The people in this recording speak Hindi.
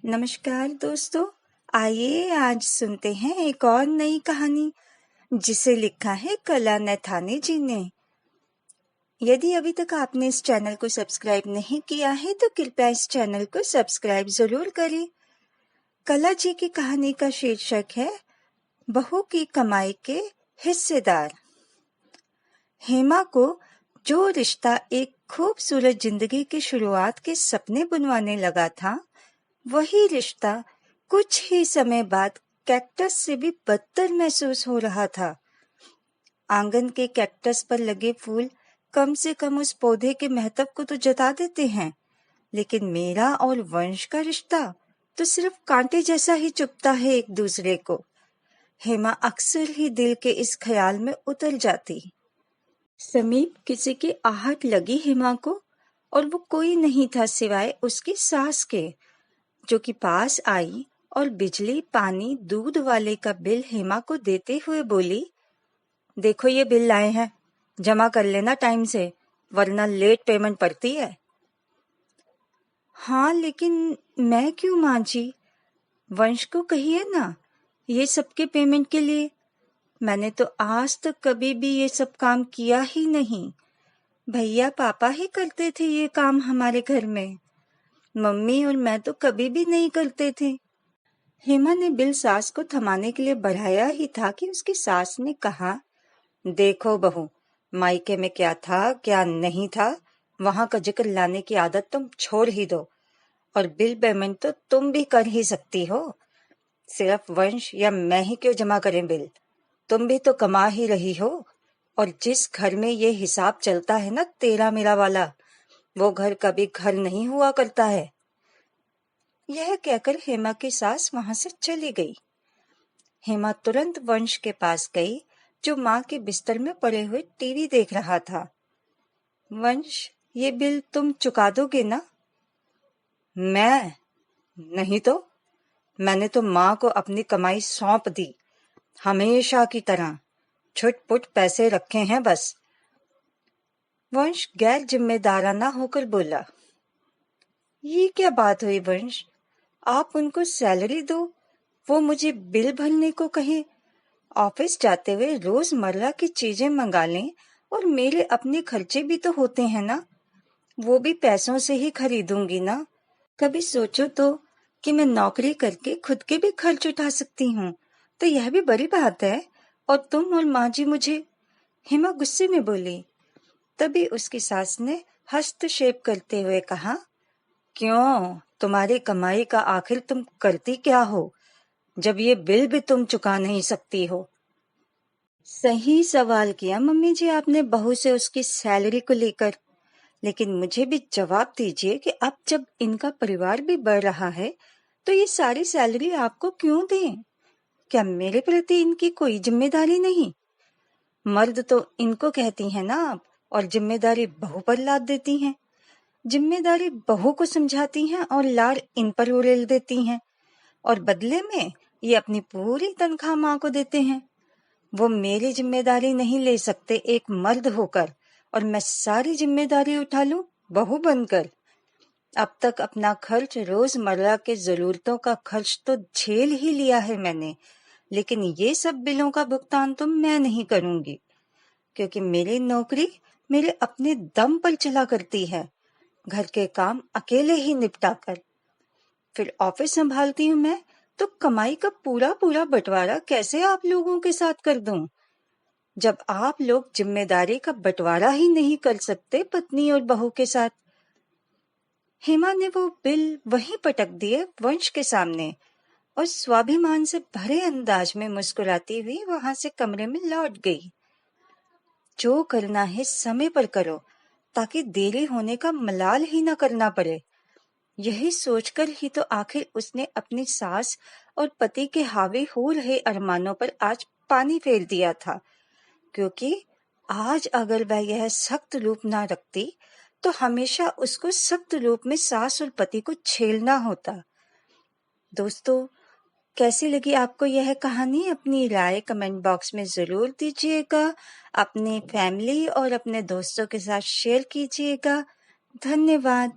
नमस्कार दोस्तों, आइए आज सुनते हैं एक और नई कहानी जिसे लिखा है कला नैथानी जी ने। यदि अभी तक आपने इस चैनल को सब्सक्राइब नहीं किया है तो कृपया इस चैनल को सब्सक्राइब जरूर करें। कला जी की कहानी का शीर्षक है बहू की कमाई के हिस्सेदार। हेमा को जो रिश्ता एक खूबसूरत जिंदगी की शुरुआत के सपने बुनवाने लगा था, वही रिश्ता कुछ ही समय बाद कैक्टस से भी बदतर महसूस हो रहा था। आंगन के कैक्टस पर लगे फूल कम से कम उस पौधे के महत्व को तो जता देते हैं, लेकिन मेरा और वंश का रिश्ता तो सिर्फ कांटे जैसा ही चुभता है एक दूसरे को। हेमा अक्सर ही दिल के इस ख्याल में उतर जाती। समीप किसी की आहट लगी हेमा को, और वो कोई नहीं था सिवाय उसकी सास के, जो कि पास आई और बिजली, पानी, दूध वाले का बिल हेमा को देते हुए बोली, देखो ये बिल लाए हैं, जमा कर लेना टाइम से, वरना लेट पेमेंट पड़ती है। हाँ, लेकिन मैं क्यों माँ जी? वंश को कहिए ना, ये सबके पेमेंट के लिए। मैंने तो आज तक कभी भी ये सब काम किया ही नहीं। भैया पापा ही करते थे ये काम हमारे घर में। मम्मी और मैं तो कभी भी नहीं करते थे। हेमा ने बिल सास को थमाने के लिए बढ़ाया ही था कि उसकी सास ने कहा, देखो बहू, मायके में क्या था क्या नहीं था, वहां का जिक्र लाने की आदत तुम छोड़ ही दो, और बिल पेमेंट तो तुम भी कर ही सकती हो। सिर्फ वंश या मैं ही क्यों जमा करें बिल? तुम भी तो कमा ही रही हो, और जिस घर में ये हिसाब चलता है ना तेरा मेरा वाला, वो घर कभी घर नहीं हुआ करता है। यह कहकर हेमा की सास वहां से चली गई। हेमा तुरंत वंश के पास गई, जो माँ के बिस्तर में पड़े हुए टीवी देख रहा था। वंश, ये बिल तुम चुका दोगे ना? मैं? नहीं तो। मैंने तो माँ को अपनी कमाई सौंप दी, हमेशा की तरह। छुट-पुट पैसे रखे हैं बस। वंश गैर जिम्मेदाराना होकर बोला। ये क्या बात हुई वंश? आप उनको सैलरी दो, वो मुझे बिल भरने को कहें। ऑफिस जाते हुए रोजमर्रा की चीजें मंगा लें, और मेरे अपने खर्चे भी तो होते हैं ना, वो भी पैसों से ही खरीदूंगी ना। कभी सोचो तो कि मैं नौकरी करके खुद के भी खर्च उठा सकती हूँ, तो यह भी बड़ी बात है। और तुम और माँ जी मुझे। हेमा गुस्से में बोली। तभी उसकी सास ने हस्तक्षेप करते हुए कहा, क्यों, तुम्हारी कमाई का आखिर तुम करती क्या हो, जब ये बिल भी तुम चुका नहीं सकती हो? सही सवाल किया मम्मी जी आपने बहू से उसकी सैलरी को लेकर, लेकिन मुझे भी जवाब दीजिए कि अब जब इनका परिवार भी बढ़ रहा है तो ये सारी सैलरी आपको क्यों दें? क्या मेरे प्रति इनकी कोई जिम्मेदारी नहीं? मर्द तो इनको कहती हैं ना आप, और जिम्मेदारी बहू पर लाद देती हैं। जिम्मेदारी बहू को समझाती हैं और लाड़ इन पर उड़ेल देती हैं, और बदले में ये अपनी पूरी तनख्वाह माँ को देते हैं। वो मेरी जिम्मेदारी नहीं ले सकते एक मर्द होकर, और मैं सारी जिम्मेदारी उठा लूं बहू बनकर। अब तक अपना खर्च, रोजमर्रा के जरूरतों का खर्च तो झेल ही लिया है मैंने, लेकिन ये सब बिलों का भुगतान तो मैं नहीं करूंगी, क्योंकि मेरी नौकरी मेरे अपने दम पर चला करती है, घर के काम अकेले ही निपटा कर। फिर ऑफिस संभालती हूँ मैं, तो कमाई का पूरा पूरा बंटवारा कैसे आप लोगों के साथ कर दूं, जब आप लोग जिम्मेदारी का बंटवारा ही नहीं कर सकते पत्नी और बहू के साथ। हेमा ने वो बिल वहीं पटक दिए वंश के सामने, और स्वाभिमान से भरे अंदाज में मुस्कुराती हुई वहां से कमरे में लौट गई। जो करना है समय पर करो, ताकि देरी होने का मलाल ही न करना पड़े। यही सोचकर ही तो आखिर उसने अपनी सास और पति के हावी हो रहे अरमानों पर आज पानी फेर दिया था, क्योंकि आज अगर वह यह सख्त रूप ना रखती तो हमेशा उसको सख्त रूप में सास और पति को झेलना होता। दोस्तों, कैसी लगी आपको यह कहानी? अपनी राय कमेंट बॉक्स में जरूर दीजिएगा। अपनी फैमिली और अपने दोस्तों के साथ शेयर कीजिएगा। धन्यवाद।